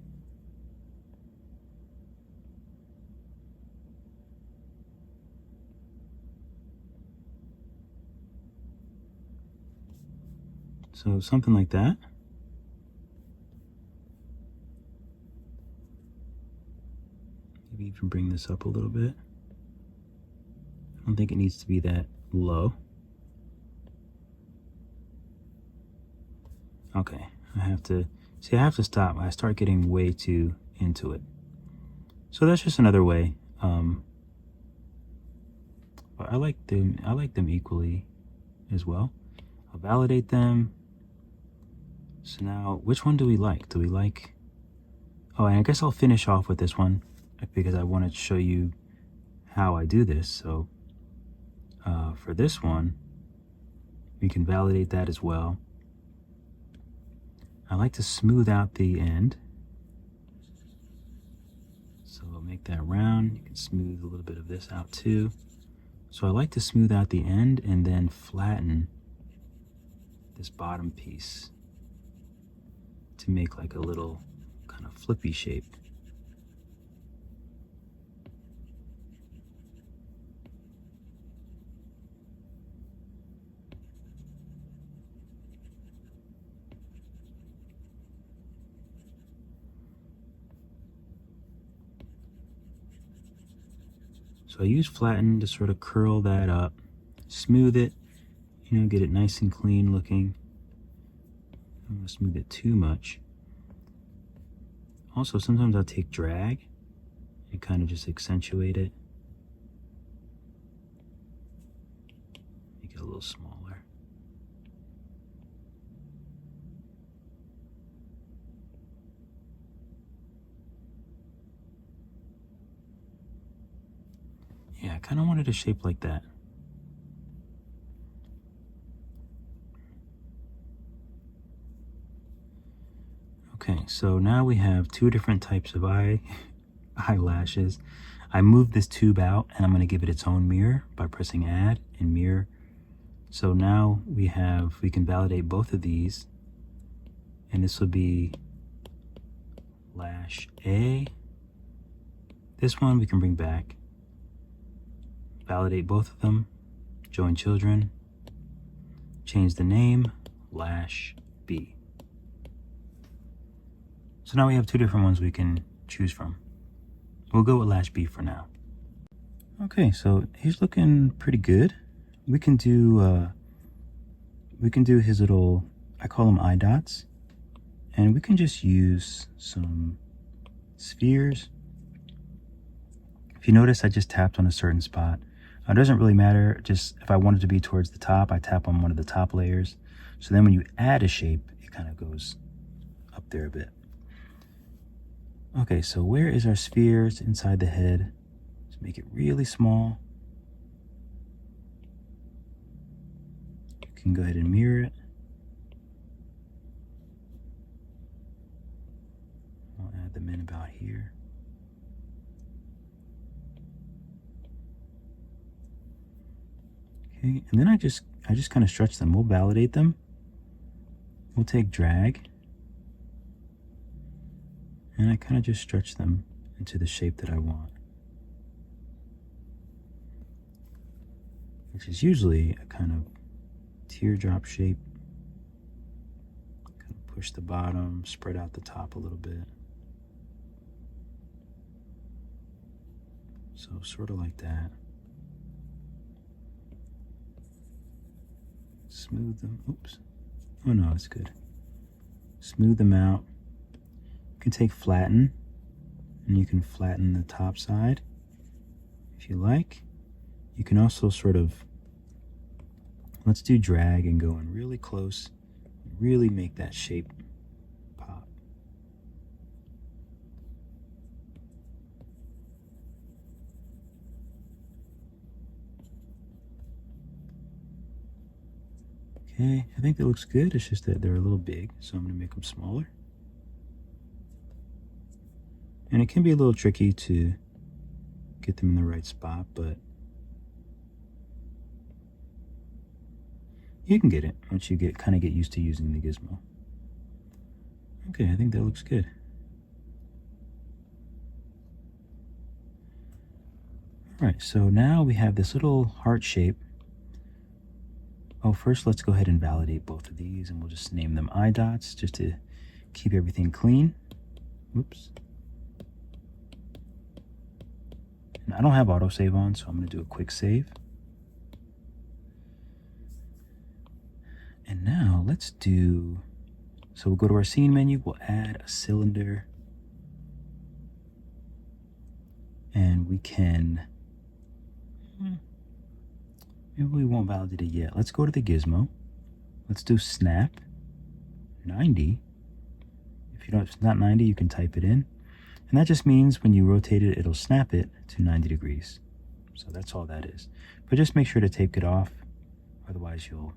So something like that. Maybe even bring this up a little bit. I don't think it needs to be that low. Okay, I have to stop. I start getting way too into it. So that's just another way. But I like them equally as well. I'll validate them. So now, which one do we like? Do we like? Oh, and I guess I'll finish off with this one, because I wanted to show you how I do this. So for this one, we can validate that as well. I like to smooth out the end that round. You can smooth a little bit of this out too. So I like to smooth out the end and then flatten this bottom piece to make like a little kind of flippy shape. So I use flatten to sort of curl that up, smooth it, you know, get it nice and clean looking. I don't want to smooth it too much. Also, sometimes I'll take drag and kind of just accentuate it. Make it a little smaller. Yeah, I kind of wanted a shape like that. Okay, so now we have two different types of eyelashes. I moved this tube out and I'm going to give it its own mirror by pressing add and mirror. So now we can validate both of these, and this will be lash A. This one we can bring back, validate both of them, join children, change the name, lash B. So now we have two different ones we can choose from. We'll go with lash B for now. Okay, so he's looking pretty good. We can do his little, I call them eye dots, and we can just use some spheres. If you notice, I just tapped on a certain spot. It doesn't really matter, just if I want it to be towards the top, I tap on one of the top layers. So then when you add a shape, it kind of goes up there a bit. Okay, so where is our spheres inside the head? Let's make it really small. You can go ahead and mirror it. I'll add them in about here. Okay, and then I just kind of stretch them. We'll validate them. We'll take drag, and I kind of just stretch them into the shape that I want, which is usually a kind of teardrop shape. Kind of push the bottom, spread out the top a little bit. So sort of like that. Smooth them. Oops. Oh no, it's good. Smooth them out. You can take flatten, and you can flatten the top side if you like. You can also sort of, let's do drag and go in really close, really make that shape pop. Okay, I think that looks good. It's just that they're a little big, so I'm going to make them smaller. And it can be a little tricky to get them in the right spot, but you can get it once you kind of get used to using the gizmo. Okay, I think that looks good. All right, so now we have this little heart shape. Oh, first let's go ahead and validate both of these, and we'll just name them eye dots just to keep everything clean. Whoops. And I don't have autosave on, so I'm going to do a quick save. And now let's do, so we'll go to our scene menu, we'll add a cylinder, and we can, maybe we won't validate it yet. Let's go to the gizmo. Let's do snap 90. If it's not 90, you can type it in. And that just means when you rotate it, it'll snap it to 90 degrees. So that's all that is. But just make sure to take it off. Otherwise you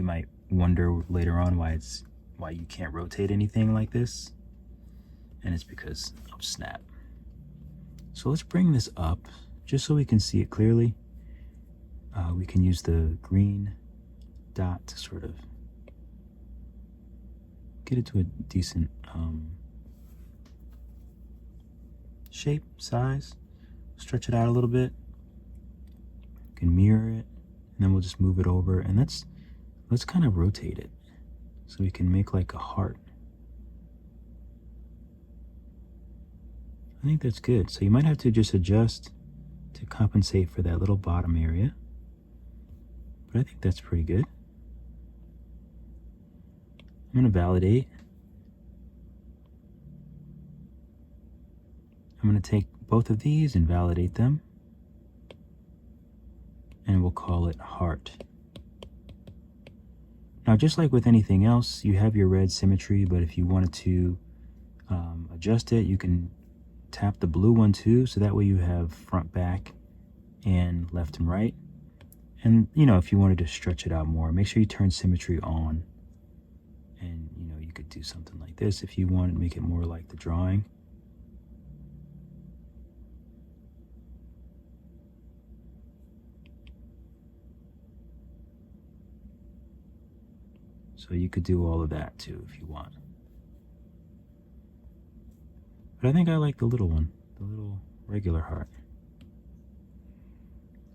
might wonder later on why you can't rotate anything like this. And it's because of snap. So let's bring this up just so we can see it clearly. We can use the green dot to sort of get it to a decent shape, size. Stretch it out a little bit. You can mirror it, and then we'll just move it over, and let's kind of rotate it so we can make like a heart. I think that's good. So you might have to just adjust to compensate for that little bottom area, but I think that's pretty good. I'm going to validate. I'm going to take both of these and validate them, and we'll call it heart. Now, just like with anything else, you have your red symmetry, but if you wanted to adjust it, you can tap the blue one too, so that way you have front, back, and left and right. And you know, if you wanted to stretch it out more, make sure you turn symmetry on, and you know, you could do something like this if you want to make it more like the drawing. So you could do all of that too if you want. But I think I like the little one, the little regular heart.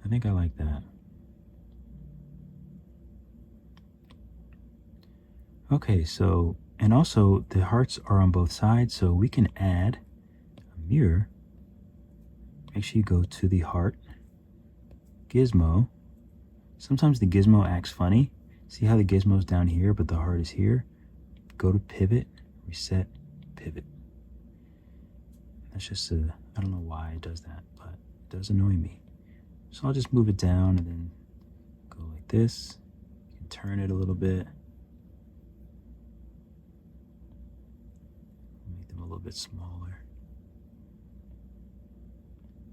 I think I like that. Okay, so, and also the hearts are on both sides, so we can add a mirror. Make sure you go to the heart gizmo. Sometimes the gizmo acts funny. See how the gizmo's down here, but the heart is here? Go to pivot, reset, pivot. That's just I don't know why it does that, but it does annoy me. So I'll just move it down and then go like this. You can turn it a little bit. Make them a little bit smaller.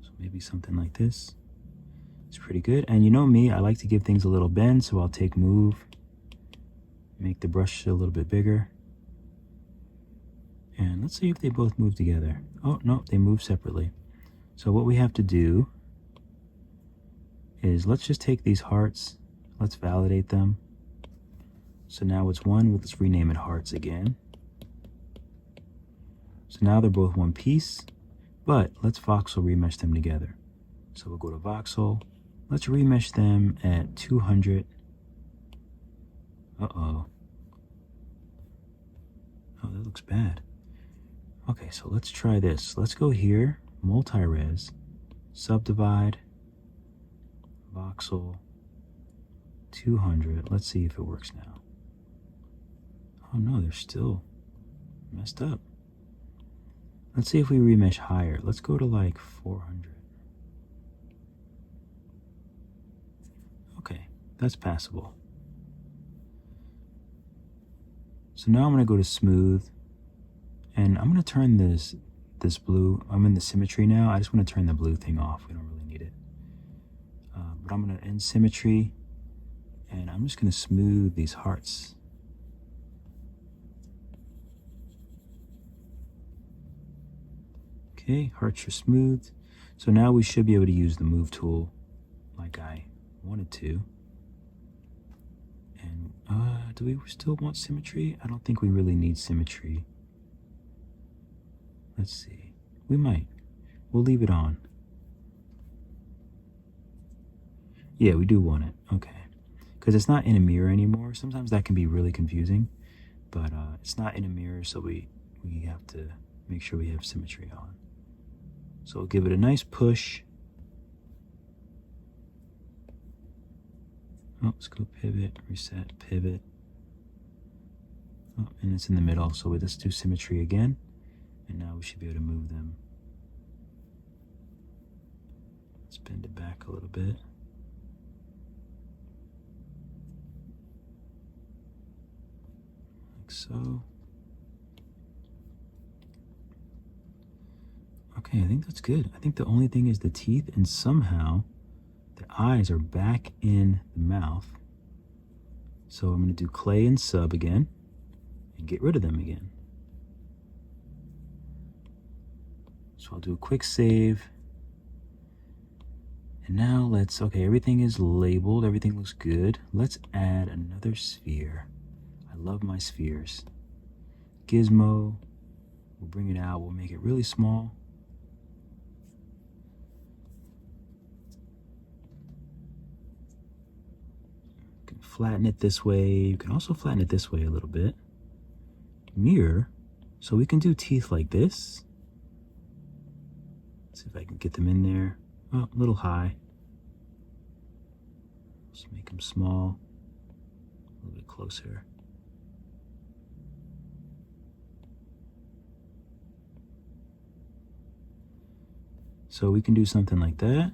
So maybe something like this. It's pretty good. And you know me, I like to give things a little bend, so I'll take move, make the brush a little bit bigger. And let's see if they both move together. Oh, no, they move separately. So what we have to do is let's just take these hearts, let's validate them. So now it's one, let's rename it hearts again. So now they're both one piece, but let's voxel remesh them together. So we'll go to voxel. Let's remesh them at 200. Uh-oh. Oh, that looks bad. Okay, so let's try this. Let's go here, multi-res, subdivide, voxel, 200. Let's see if it works now. Oh no, they're still messed up. Let's see if we remesh higher. Let's go to like 400. Okay, that's passable. So now I'm gonna go to smooth, and I'm gonna turn this blue. I'm in the symmetry now. I just want to turn the blue thing off. We don't really need it. But I'm gonna end symmetry, and I'm just gonna smooth these hearts. Okay, hearts are smoothed. So now we should be able to use the move tool like I wanted to. And do we still want symmetry? I don't think we really need symmetry. Let's see. We might. We'll leave it on. Yeah, we do want it. Okay. Because it's not in a mirror anymore. Sometimes that can be really confusing. But it's not in a mirror, so we have to make sure we have symmetry on. So we'll give it a nice push. Oh, let's go pivot, reset, pivot. Oh, and it's in the middle, so let's do symmetry again. And now we should be able to move them. Let's bend it back a little bit. Like so. Okay, I think that's good. I think the only thing is the teeth, and somehow the eyes are back in the mouth. So I'm going to do clay and sub again and get rid of them again. So I'll do a quick save, And now okay, everything is labeled, everything looks good. Let's add another sphere. I love my spheres. Gizmo, we'll bring it out, we'll make it really small. You can flatten it this way, you can also flatten it this way a little bit. Mirror, so we can do teeth like this. Let's see if I can get them in there. Oh, a little high. Let's make them small, a little bit closer. So we can do something like that.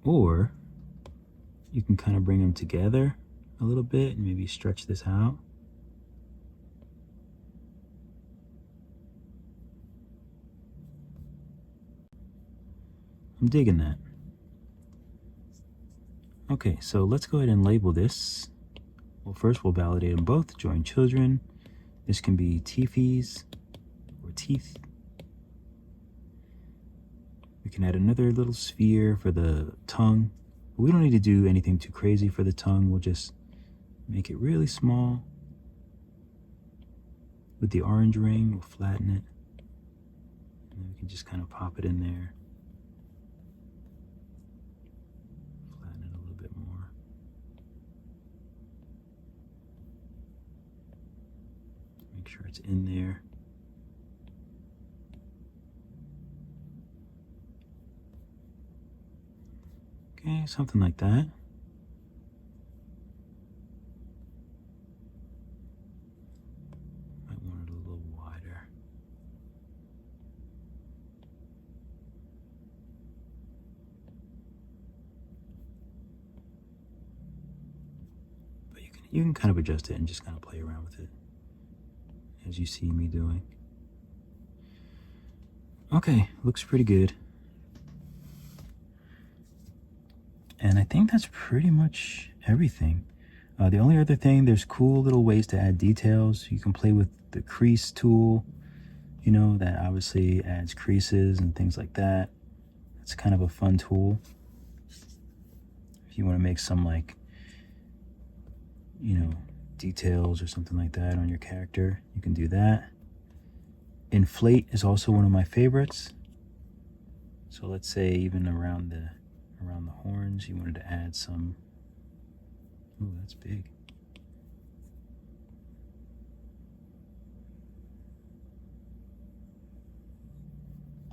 Or you can kind of bring them together a little bit and maybe stretch this out. I'm digging that. Okay, so let's go ahead and label this. Well, first we'll validate them both. Join children. This can be teethies or teeth. We can add another little sphere for the tongue. But we don't need to do anything too crazy for the tongue. We'll just make it really small. With the orange ring, we'll flatten it. And then we can just kind of pop it in there. Flatten it a little bit more. Make sure it's in there. Okay, something like that. Might want it a little wider. But you can kind of adjust it and just kind of play around with it as you see me doing. Okay, looks pretty good. And I think that's pretty much everything. The only other thing, there's cool little ways to add details. You can play with the crease tool, you know, that obviously adds creases and things like that. It's kind of a fun tool. If you want to make some, like, you know, details or something like that on your character, you can do that. Inflate is also one of my favorites. So let's say even around the horns, you wanted to add some. Ooh, that's big.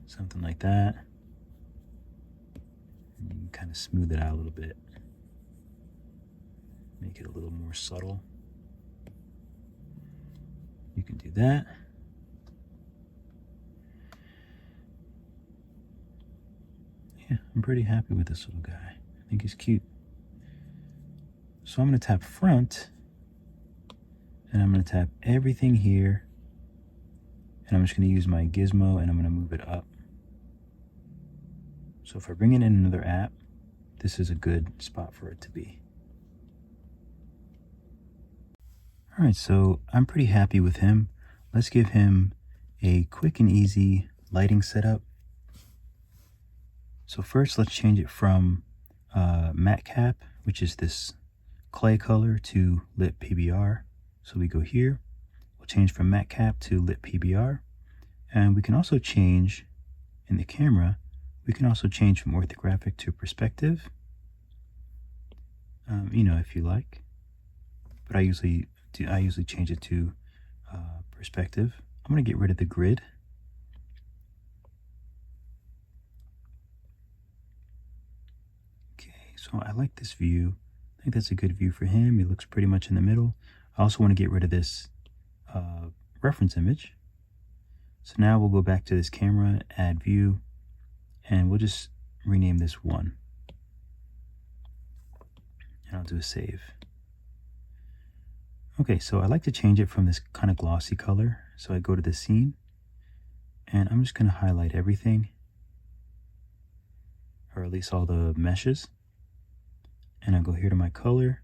Something like that. And you can kind of smooth it out a little bit. Make it a little more subtle. You can do that. Yeah, I'm pretty happy with this little guy. I think he's cute. So I'm going to tap front, and I'm going to tap everything here, and I'm just going to use my gizmo and I'm going to move it up. So if I bring in another app, this is a good spot for it to be. All right, so I'm pretty happy with him. Let's give him a quick and easy lighting setup. So first, let's change it from matte cap, which is this clay color, to lit PBR. So we go here, we'll change from matte cap to lit PBR. And we can also change in the camera, we can also change from orthographic to perspective, you know, if you like. But I usually change it to perspective. I'm going to get rid of the grid. So I like this view. I think that's a good view for him. He looks pretty much in the middle. I also want to get rid of this reference image. So now we'll go back to this camera, add view, and we'll just rename this 1. And I'll do a save. Okay, so I like to change it from this kind of glossy color. So I go to the scene, and I'm just going to highlight everything, or at least all the meshes. And I'll go here to my color,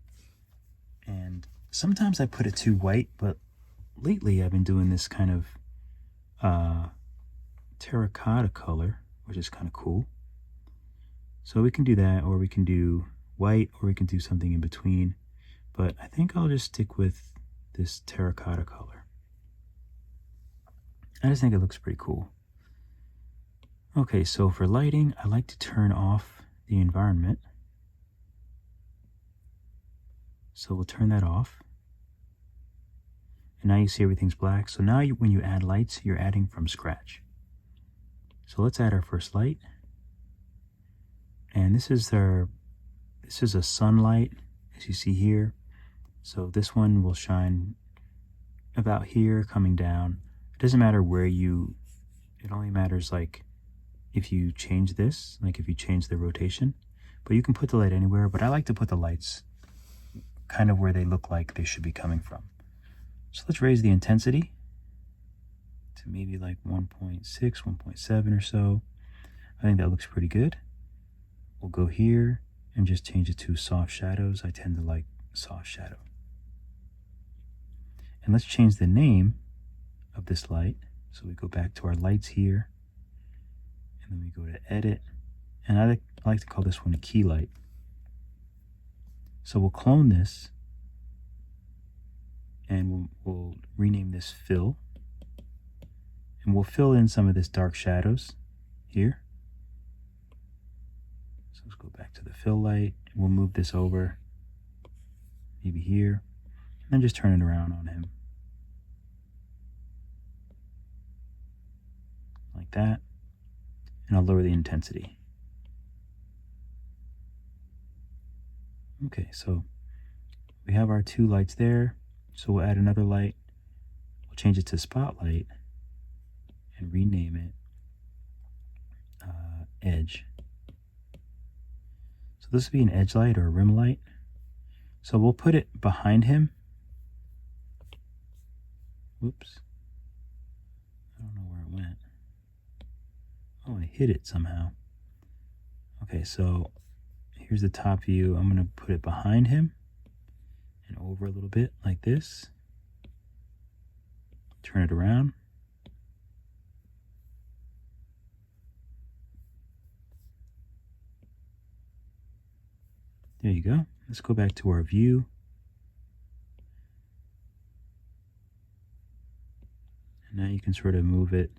and sometimes I put it too white, but lately I've been doing this kind of terracotta color, which is kind of cool. So we can do that, or we can do white, or we can do something in between. But I think I'll just stick with this terracotta color. I just think it looks pretty cool. Okay, so for lighting, I like to turn off the environment. So we'll turn that off. And now you see everything's black. So now when you add lights, you're adding from scratch. So let's add our first light. And this is a sunlight, as you see here. So this one will shine about here, coming down. It doesn't matter where it only matters like if you change this, like if you change the rotation. But you can put the light anywhere, but I like to put the lights kind of where they look like they should be coming from. So let's raise the intensity to maybe like 1.6, 1.7 or so. I think that looks pretty good. We'll go here and just change it to soft shadows. I tend to like soft shadow. And let's change the name of this light. So we go back to our lights here, and then we go to edit. And I like to call this one a key light. So we'll clone this, and we'll rename this fill. And we'll fill in some of this dark shadows here. So let's go back to the fill light. We'll move this over, maybe here, and then just turn it around on him. Like that. And I'll lower the intensity. Okay, so we have our two lights there. So we'll add another light. We'll change it to spotlight and rename it edge. So this will be an edge light or a rim light. So we'll put it behind him. Whoops. I don't know where it went. Oh, I hit it somehow. Okay, so here's the top view. I'm going to put it behind him and over a little bit like this. Turn it around. There you go. Let's go back to our view. And now you can sort of move it.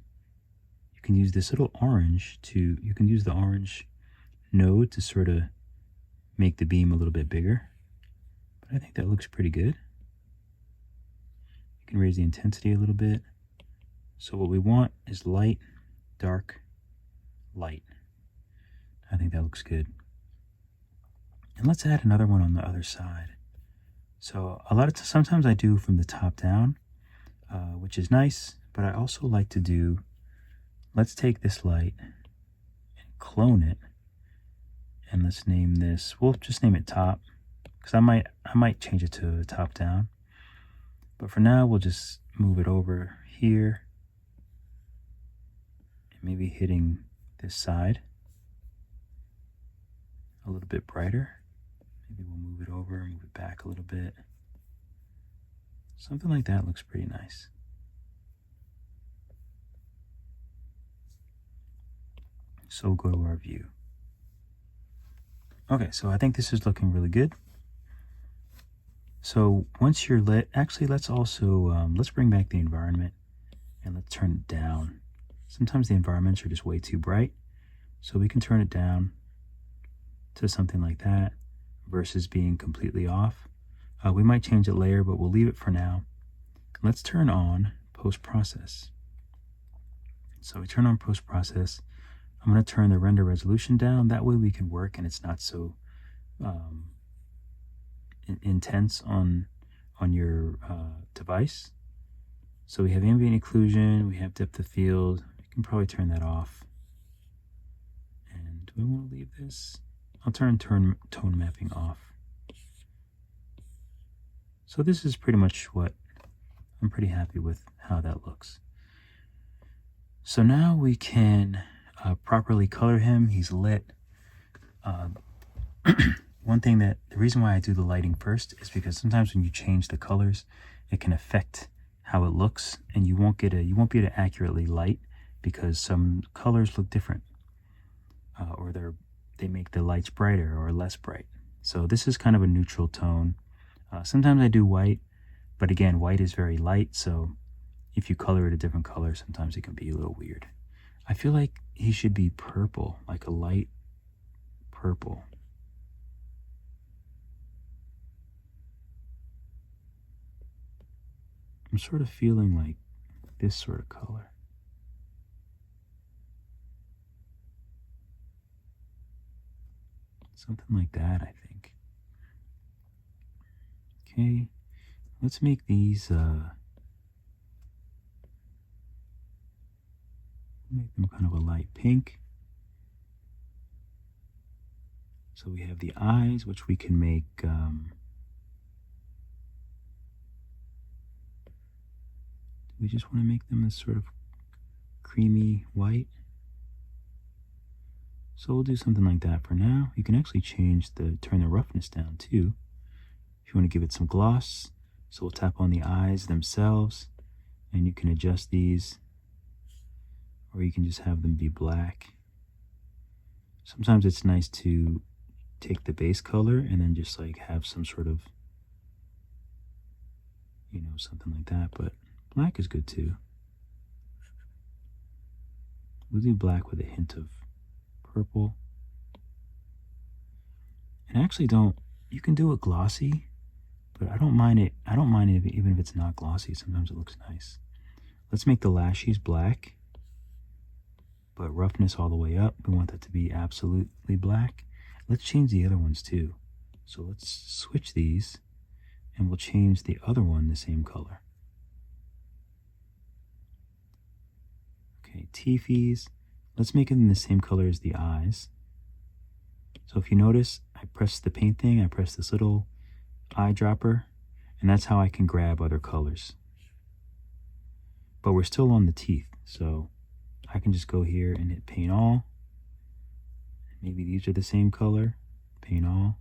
You can use this little orange you can use the orange node to sort of make the beam a little bit bigger. But I think that looks pretty good. You can raise the intensity a little bit. So what we want is light, dark, light. I think that looks good. And let's add another one on the other side. So sometimes I do from the top down, which is nice, but I also like to do, let's take this light and clone it, and let's name this, we'll just name it top, because I might change it to top down. But for now, we'll just move it over here, and maybe hitting this side a little bit brighter. Maybe we'll move it over, move it back a little bit. Something like that looks pretty nice. So we'll go to our view. Okay, so I think this is looking really good. So once you're lit, actually let's also, let's bring back the environment and let's turn it down. Sometimes the environments are just way too bright. So we can turn it down to something like that versus being completely off. We might change it later, but we'll leave it for now. Let's turn on post-process. So we turn on post-process. I'm going to turn the render resolution down. That way we can work and it's not so intense on your device. So we have ambient occlusion, we have depth of field. You can probably turn that off. And do we want to leave this? I'll turn tone mapping off. So this is pretty much what I'm pretty happy with how that looks. So now we can properly color him. He's lit. The reason why I do the lighting first is because sometimes when you change the colors, it can affect how it looks, and you won't be able to accurately light because some colors look different. or they make the lights brighter or less bright. So this is kind of a neutral tone. Sometimes I do white, but again, white is very light, so if you color it a different color, sometimes it can be a little weird. I feel like he should be purple, like a light purple. I'm sort of feeling like this sort of color. Something like that, I think. Okay, let's make these, make them kind of a light pink. So we have the eyes, which we can make, we just want to make them this sort of creamy white. So we'll do something like that for now. You can actually turn the roughness down too, if you want to give it some gloss. So we'll tap on the eyes themselves, and you can adjust these, or you can just have them be black. Sometimes it's nice to take the base color and then just like have some sort of, you know, something like that, but black is good too. We'll do black with a hint of purple. And actually you can do it glossy, but I don't mind it even if it's not glossy. Sometimes it looks nice. Let's make the lashes black, but roughness all the way up. We want that to be absolutely black. Let's change the other ones too. So let's switch these, and we'll change the other one the same color. Okay, teethies. Let's make it in the same color as the eyes. So if you notice, I press the paint thing, I press this little eyedropper, and that's how I can grab other colors. But we're still on the teeth, so I can just go here and hit paint all. Maybe these are the same color, paint all.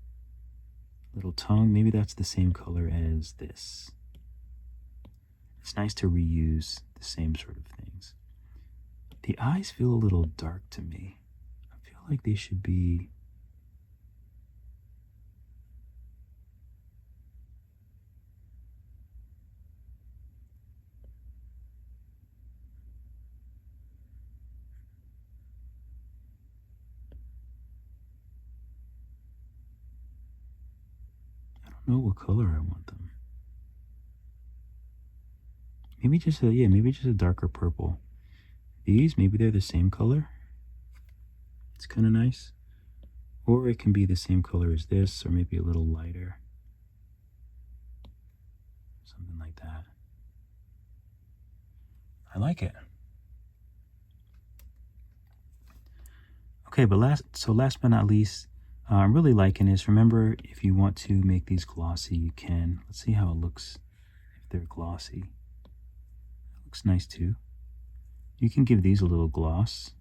Little tongue, maybe that's the same color as this. It's nice to reuse the same sort of things. The eyes feel a little dark to me. I feel like they should be know what color I want them. Maybe just a darker purple. These, maybe they're the same color. It's kind of nice. Or it can be the same color as this, or maybe a little lighter. Something like that. I like it. Okay, but last but not least, I'm really liking this. Remember, if you want to make these glossy, you can. Let's see how it looks if they're glossy. It looks nice too. You can give these a little gloss.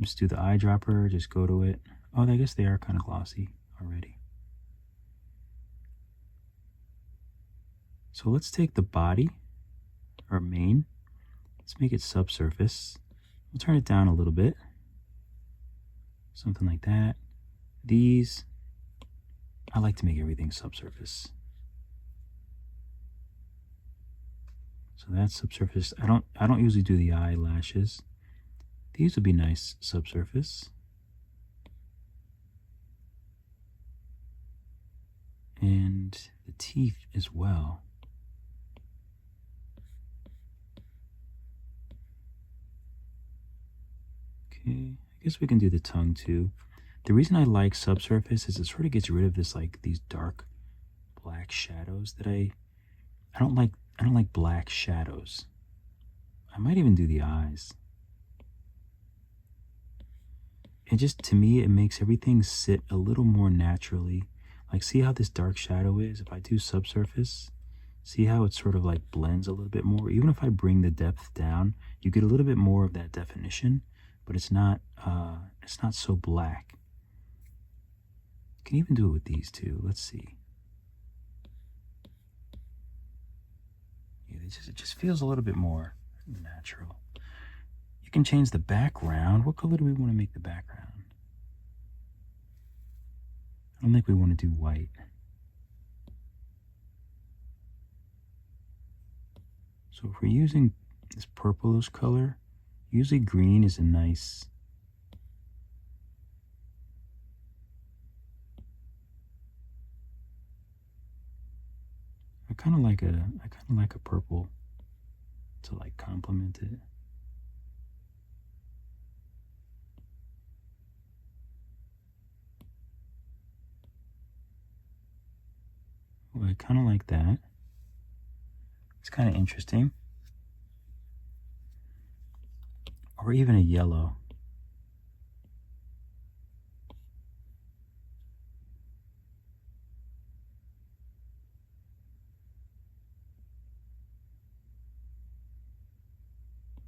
Just do the eyedropper, just go to it. Oh, I guess they are kind of glossy already. So let's take the body, or mane. Let's make it subsurface. We'll turn it down a little bit. Something like that. These, I like to make everything subsurface. So that's subsurface. I don't usually do the eyelashes. These would be nice subsurface. And the teeth as well. Okay, I guess we can do the tongue too. The reason I like subsurface is it sort of gets rid of this, like, these dark black shadows that I don't like black shadows. I might even do the eyes. It just, to me, it makes everything sit a little more naturally. Like, see how this dark shadow is? If I do subsurface, see how it sort of like blends a little bit more? Even if I bring the depth down, you get a little bit more of that definition, but it's not so black. You can even do it with these two. Let's see. Yeah, it just feels a little bit more natural. You can change the background. What color do we want to make the background? I don't think we want to do white. So if we're using this purplish color, usually green is a nice I kind of like a purple to like complement it. Well, I kind of like that. It's kind of interesting. Or even a yellow.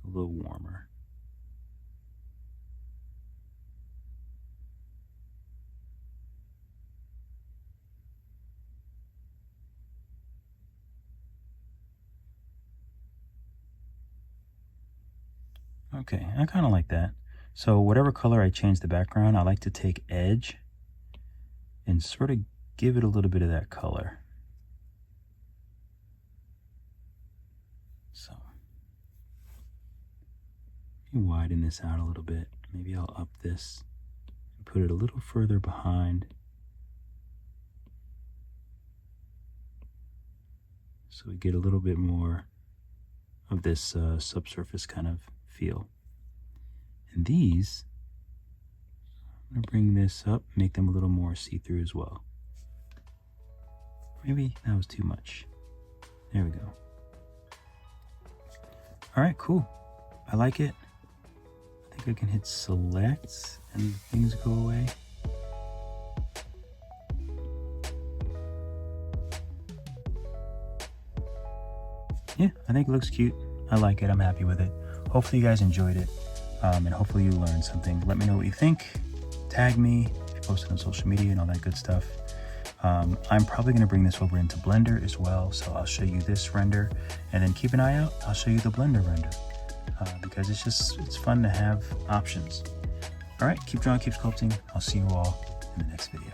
A little warmer. Okay, I kind of like that. So whatever color I change the background, I like to take edge and sort of give it a little bit of that color. So let me widen this out a little bit. Maybe I'll up this and put it a little further behind. So we get a little bit more of this subsurface kind of feel. And these, I'm gonna bring this up, make them a little more see-through as well. Maybe that was too much. There we go. All right, cool. I like it. I think I can hit select and things go away. Yeah, I think it looks cute. I like it. I'm happy with it. Hopefully you guys enjoyed it, and hopefully you learned something. Let me know what you think. Tag me if you post it on social media and all that good stuff. I'm probably going to bring this over into Blender as well, so I'll show you this render, and then keep an eye out. I'll show you the Blender render, because it's fun to have options. All right, keep drawing, keep sculpting. I'll see you all in the next video.